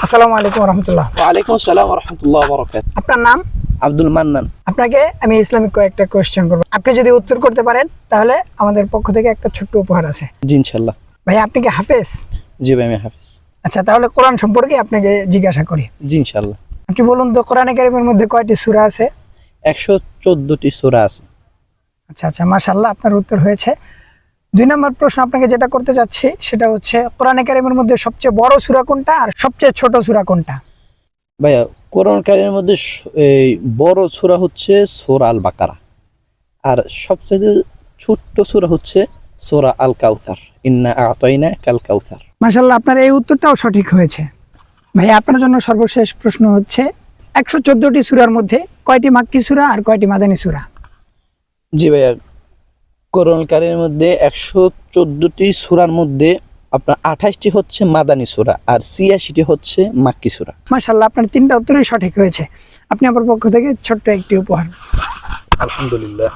আসসালামু আলাইকুম রহমতুল্লাহ। ওয়ালাইকুম আসসালাম রাহমাতুল্লাহি ওয়া বারাকাতুহু। আপনার নাম? আব্দুল মান্নান। আপনাকে আমি ইসলামিক কয়েকটা কোয়েশ্চেন করব, আপনি যদি উত্তর করতে পারেন তাহলে আমাদের পক্ষ থেকে একটা ছোট্ট উপহার আছে। জি ইনশাআল্লাহ। ভাই আপনি কি হাফেজ? জি ভাই আমি হাফেজ। আচ্ছা, তাহলে কোরআন সম্পর্কে আপনাকে জিজ্ঞাসা করি। জি ইনশাআল্লাহ। আপনি বলুন তো, কোরআনে কারিমের মধ্যে কয়টি সূরা আছে? 114টি সূরা আছে। আচ্ছা আচ্ছা, মাশাআল্লাহ, আপনার উত্তর হয়েছে। 2 নম্বর প্রশ্ন আপনাকে যেটা করতে যাচ্ছি সেটা হচ্ছে, কোরআনে কারিমের মধ্যে সবচেয়ে বড় সূরা কোনটা আর সবচেয়ে ছোট সূরা কোনটা? ভাইয়া কোরআন কারীমের মধ্যে এই বড় সূরা হচ্ছে সূরা আল বাকারা, আর সবচেয়ে ছোট্ট সূরা হচ্ছে সূরা আল কাউসার, ইন্না আ'তাইনা কাল কাউসার। মাশাআল্লাহ, আপনার এই উত্তরটাও সঠিক হয়েছে। ভাই আপনার জন্য সর্বশেষ প্রশ্ন হচ্ছে, 114টি সূরার মধ্যে কয়টি মাক্কি সূরা আর কয়টি মাদানী সূরা? জি ভাইয়া, কোরআন কারীমের মধ্যে 114টি সূরার মধ্যে আপনার 28টি হচ্ছে মাদানী সূরা আর 86টি হচ্ছে মাক্কি সূরা। মাশাআল্লাহ, আপনার 3টা উত্তরই সঠিক হয়েছে। আপনি আমার পক্ষ থেকে ছোট্ট একটি উপহার। আলহামদুলিল্লাহ।